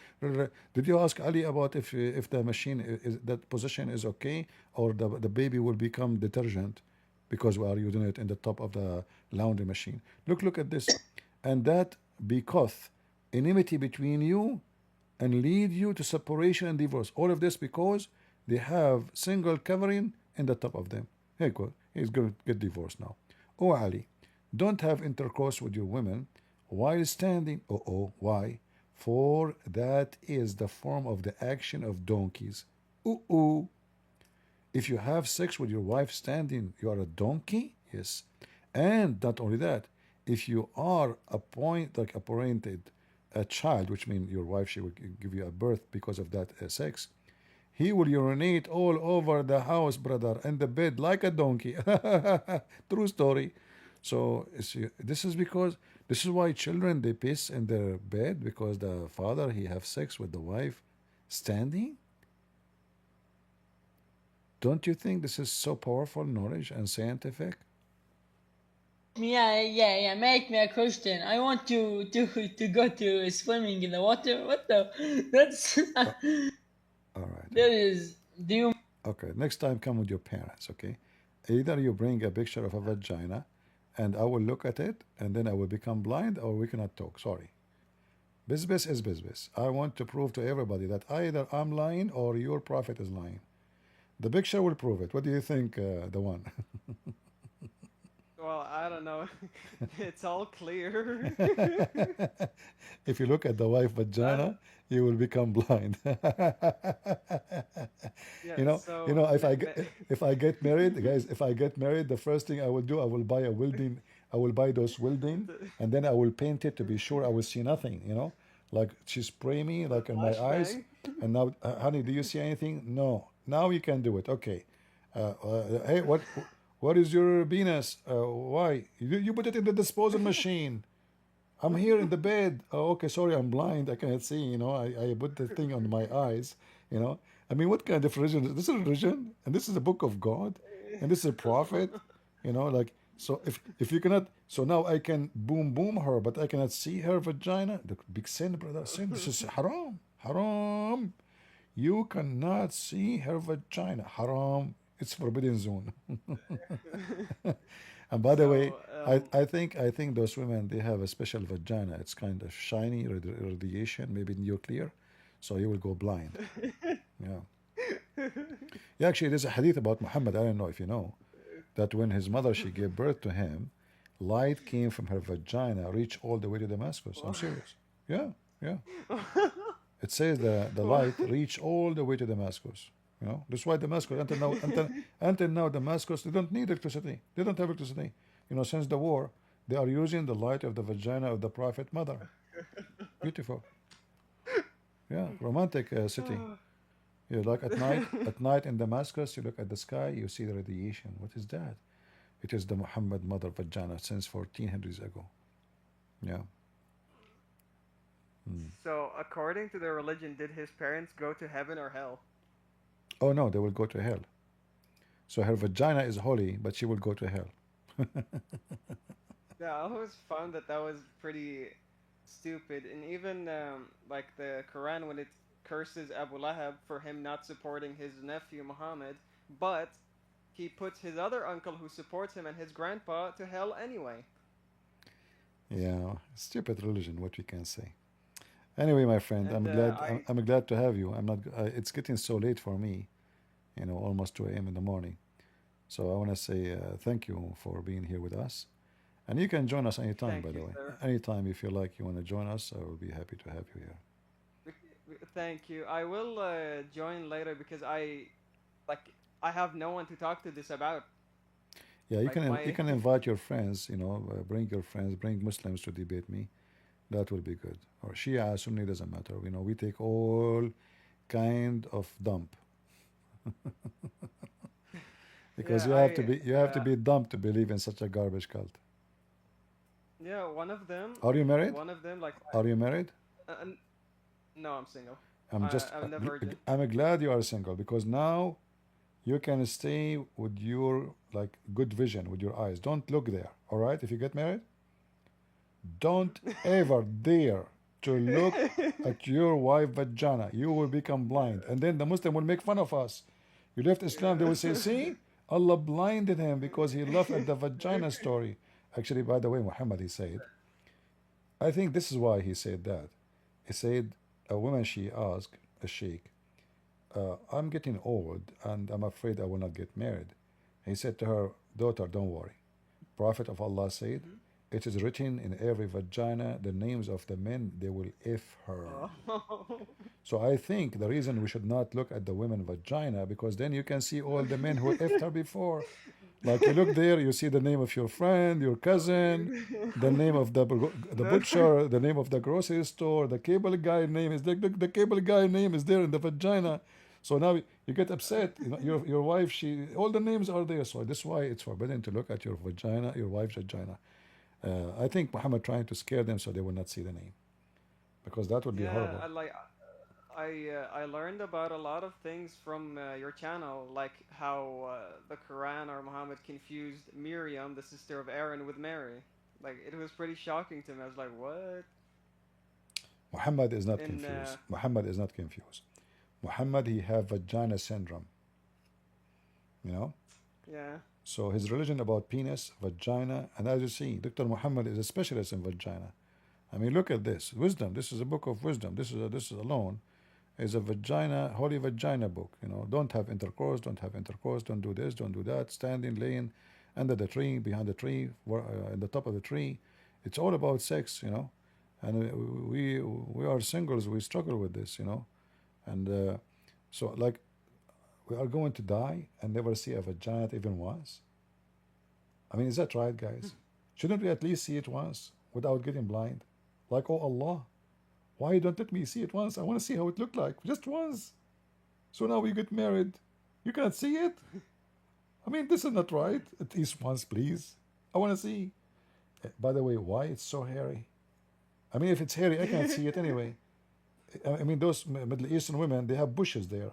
Did you ask Ali about if the machine is that position is okay, or the baby will become detergent? Because we are using it in the top of the laundry machine. Look at this. And that because enmity between you and lead you to separation and divorce. All of this because they have single covering in the top of them. Hey, good. He's going to get divorced now. Oh, Ali, don't have intercourse with your women while standing. Why? For that is the form of the action of donkeys. Ooh. If you have sex with your wife standing, you are a donkey? Yes. And not only that, if you are appointed a child, which means your wife, she will give you a birth because of that sex, he will urinate all over the house, brother, and the bed like a donkey. True story. So this is why children they piss in their bed because the father he have sex with the wife standing. Don't you think this is so powerful knowledge and scientific? Yeah. Make me a Christian. I want to go to swimming in the water. What the? That's All right. that is. Do you? Okay. Next time, come with your parents. Okay. Either you bring a picture of a vagina, and I will look at it, and then I will become blind, or we cannot talk. Sorry. Business is business. I want to prove to everybody that either I'm lying or your prophet is lying. The picture will prove it. What do you think, the one? Well, I don't know. It's all clear. If you look at the wife I vagina, don't. you will become blind. Yeah. You know, So, if I get married, guys, if I get married, the first thing I will do, I will buy a welding. I will buy those welding, and then I will paint it to be sure I will see nothing. You know, like she spray me the like in my eyes, flashbang. and now, honey, do you see anything? No. Now you can do it. Okay. Hey, what is your penis? Why? You put it in the disposal machine. I'm here in the bed. Oh, okay, sorry, I'm blind. I cannot see. You know, I put the thing on my eyes. You know, I mean, what kind of religion? This is a religion, and this is a book of God, and this is a prophet. You know, like so. If you cannot, so now I can boom boom her, but I cannot see her vagina. The big sin, brother. Sin. This is haram. Haram. You cannot see her vagina. Haram. It's forbidden zone. And by the way, So, I think those women they have a special vagina. It's kind of shiny radiation, maybe nuclear, so you will go blind. Yeah. Yeah, actually, there's a hadith about Muhammad. I don't know if you know that when his mother she gave birth to him, light came from her vagina, reached all the way to Damascus. I'm serious. Yeah, yeah. It says the light reached all the way to Damascus. You know, that's why Damascus until now Damascus they don't need electricity. They don't have electricity. You know, since the war, they are using the light of the vagina of the Prophet Mother. Beautiful. Yeah, romantic city. You like at night in Damascus, you look at the sky, you see the radiation. What is that? It is the Muhammad Mother vagina since 1400 years ago. Yeah. so according to their religion, did his parents go to heaven or hell? Oh no, they will go to hell. So her vagina is holy, but she will go to hell. Yeah, I always found that was pretty stupid. And even like the Quran, when it curses Abu Lahab for him not supporting his nephew Muhammad, but he puts his other uncle who supports him and his grandpa to hell anyway. Yeah, stupid religion. What we can say. Anyway, my friend, And I'm glad to have you. I'm not. It's getting so late for me. Almost 2 a.m. in the morning. So I want to say thank you for being here with us. And you can join us anytime, thank by you, the way. sir. Anytime if you like, you want to join us, I will be happy to have you here. Thank you. I will join later because like I have no one to talk to this about. Yeah, Like you my can invite your friends. Bring your friends, bring Muslims to debate me. That will be good. Or Shia, Sunni doesn't matter. We take all kind of dump because yeah I you have to be dumb to believe in such a garbage cult. yeah Are you married? one of them like Are you married? n- no, I'm single. I'm just I'm the virgin. I'm glad you are single because now you can stay with your like good vision with your eyes. Don't look there. All right? If you get married, don't ever dare to look at your wife vagina. You will become blind, and then the Muslim will make fun of us. You left Islam. They will say, "See, Allah blinded him because he laughed at the vagina story." Actually, by the way, Muhammad he said, I think this is why he said that. He said, a woman she asked a sheikh, I'm getting old and I'm afraid I will not get married. He said to her, daughter, don't worry. Prophet of Allah said, Mhm. it is written in every vagina the names of the men they will if her. Oh. So I think the reason we should not look at the women vagina because then you can see all the men who effed her before. Like you look there, you see the name of your friend, your cousin, the name of the That butcher, the name of the grocery store, the cable guy name is the cable guy name is there in the vagina. So now you get upset. Your wife, all the names are there. So that's why it's forbidden to look at your vagina, your wife's vagina. I think Muhammad trying to scare them so they will not see the name because that would be yeah, horrible. I learned about a lot of things from your channel, like how the Quran or Muhammad confused Miriam, the sister of Aaron, with Mary. Like it was pretty shocking to me. I was like, "What?" Muhammad is not And confused. Muhammad is not confused. Muhammad, he have vagina syndrome, you know. yeah, So his religion about penis, vagina, and as you see, Dr. Muhammad is a specialist in vagina. I mean, look at this wisdom. This is a book of wisdom. This is alone is a vagina, holy vagina book. Don't have intercourse, don't have intercourse, don't do this, don't do that. Standing, laying, under the tree, behind the tree, in the top of the tree. It's all about sex. And we are singles. We struggle with this. And so like we are going to die and never see a vagina even once. I mean, is that right, guys? Shouldn't we at least see it once without getting blind? Like, oh Allah, why you don't let me see it once? I want to see how it looked like just once. So now we get married. You cannot see it? I mean, this is not right. At least once, please. I want to see. By the way, why it's so hairy? I mean, if it's hairy, I can't see it anyway. I mean, those Middle Eastern women, they have bushes there.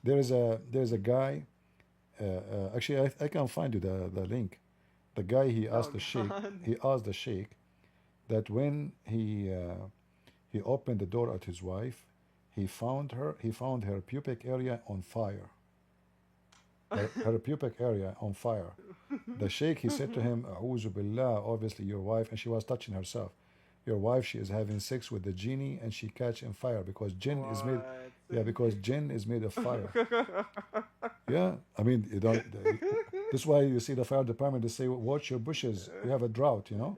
There's a guy. Actually, I can find you the link. The guy oh God, he asked the sheikh that when he opened the door at his wife, he found her pubic area on fire. Her pubic area on fire. The sheikh, he said to him, A'udhu billah, obviously your wife, and she was touching herself. Your wife, she is having sex with the genie and she catch in fire because jinn is made, what? yeah, because jinn is made of fire. Yeah, I mean, this is why you see the fire department, they say, watch your bushes. We have a drought. Yeah,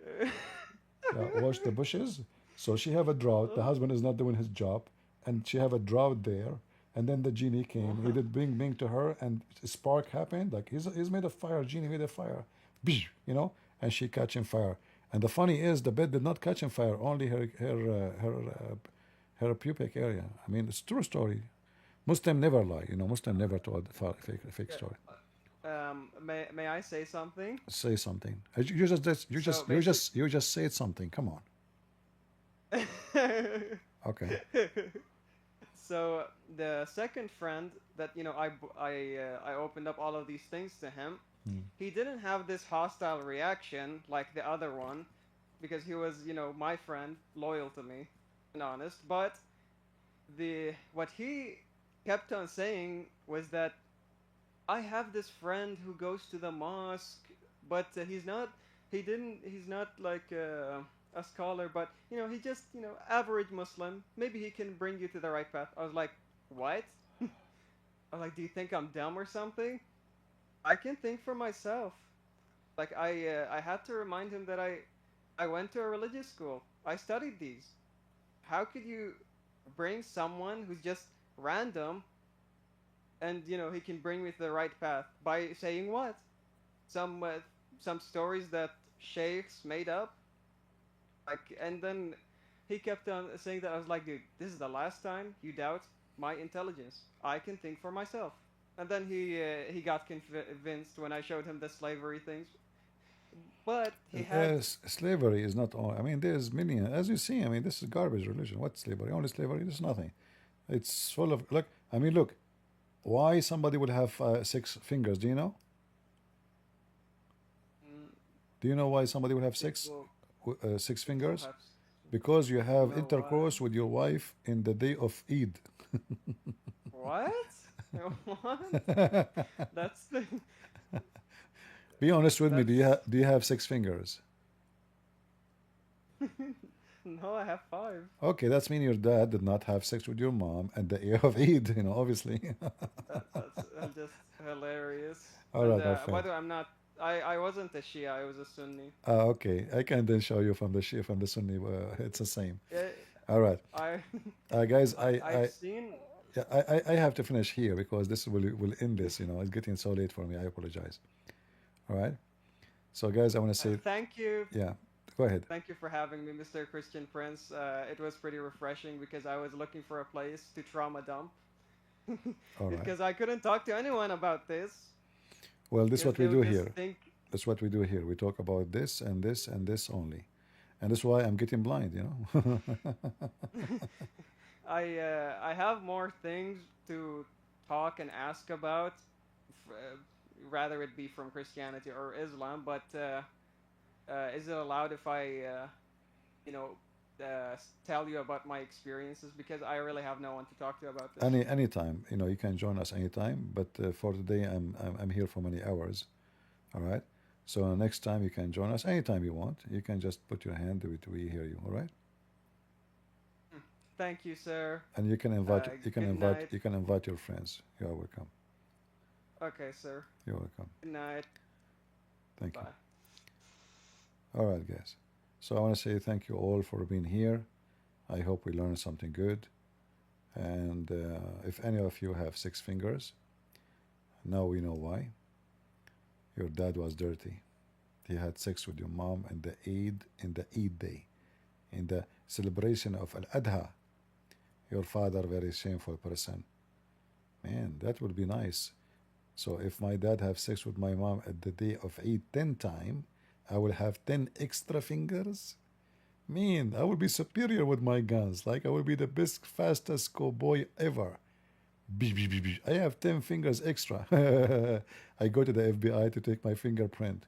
watch the bushes. So she have a drought. The husband is not doing his job, and she have a drought there. And then the genie came. He did bing bing to her, and a spark happened. Like he's made of fire. Genie made of fire. And she catching fire. And the funny is, the bed did not catch in fire. Only her pubic area. I mean, it's a true story. Muslim never lie. Muslim never told fake Yeah, story. may I say something? Say something. So basic. You just said something. Come on. Okay. So the second friend that I opened up all of these things to him. Hmm. He didn't have this hostile reaction like the other one. because he was, you know, my friend, loyal to me and honest. But the what he kept on saying was that I have this friend who goes to the mosque, but he's not like a scholar, but you know, he just, you know, average Muslim. Maybe he can bring you to the right path. I was like, what? I was like, do you think I'm dumb or something? I can think for myself. Like I had to remind him that I went to a religious school. I studied these. How could you bring someone who's just random and you know he can bring me to the right path by saying what? Some uh, some stories that sheikhs made up. Like and then he kept on saying that. I was like, dude, this is the last time you doubt my intelligence. I can think for myself. And then he got convinced when I showed him the slavery things. But he had Slavery is not all. I mean, there's many. As you see, I mean, this is garbage religion. What's slavery? Only slavery. There's nothing. It's full of look. I mean, look. Why somebody would have 6 fingers? Do you know? mm, Do you know why somebody would have people 6 fingers? have Because you have no why. intercourse with your wife in the day of Eid. What? What? That's the Be honest with me. that's Do you have 6 fingers? no, I have five. Okay, that's mean your dad did not have sex with your mom at the day of Eid. Obviously. That's just hilarious. All And right, my by friend. the way, I'm not. I wasn't a Shia. I was a Sunni. Okay, I can then show you from the Shia, from the Sunni. It's the same. Yeah, All right, I guys. I've seen. Yeah, I have to finish here because this will end this. It's getting so late for me. I apologize. All right. So, guys, I want to say, Thank you. yeah. Go ahead. Thank you for having me, Mr. Christian Prince. It was pretty refreshing because I was looking for a place to trauma dump All right. because I couldn't talk to anyone about this Well, this is because what we they do would just here. think That's what we do here. We talk about this and this and this only, and that's why I'm getting blind. I have more things to talk and ask about, rather it be from Christianity or Islam. But is it allowed if I, you know, tell you about my experiences because I really have no one to talk to about this. Anytime. You can join us anytime. But for today, I'm here for many hours. All right. So next time you can join us anytime you want. You can just put your hand. We hear you. All right. Thank you, sir. And you can invite Good night. your friends. You are welcome. Okay, sir. You're welcome. Good night. Thank you. Bye. All right, guys. So I want to say thank you all for being here. I hope we learned something good. And if any of you have 6 fingers, now we know why. Your dad was dirty. He had sex with your mom in the Eid day, in the celebration of Al-Adha. Your father, very shameful person. Man, that would be nice. So if my dad have sex with my mom at the day of Eid 10 times, I will have 10 extra fingers. Man, I will be superior with my guns. Like I will be the best, fastest cowboy ever. I have 10 fingers extra. I go to the FBI to take my fingerprint.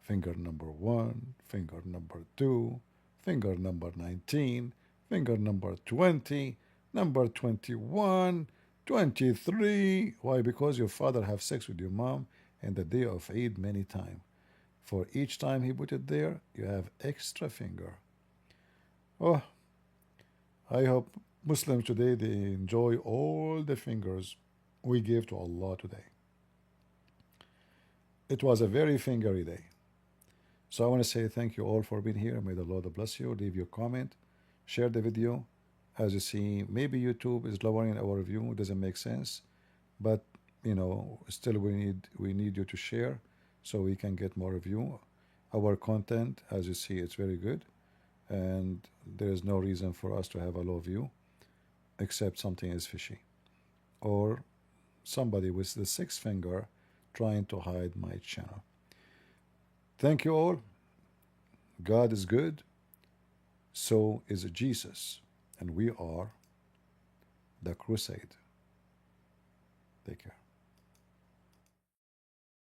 Finger number 1, finger number 2, finger number 19, finger number 20, number 21, 23. Why? Because your father have sex with your mom and the day of Eid many times. For each time he put it there, you have extra finger. Oh, I hope Muslims today, they enjoy all the fingers we gave to Allah today. It was a very fingery day. So I want to say thank you all for being here. May the Lord bless you. Leave your comment. Share the video. As you see, maybe YouTube is lowering our review. It doesn't make sense. But, still we need you to share so we can get more review. Our content, as you see, it's very good. And there is no reason for us to have a low view except something is fishy. Or somebody with the 6th finger trying to hide my channel. Thank you all. God is good. So is Jesus. And we are the crusade. Take care.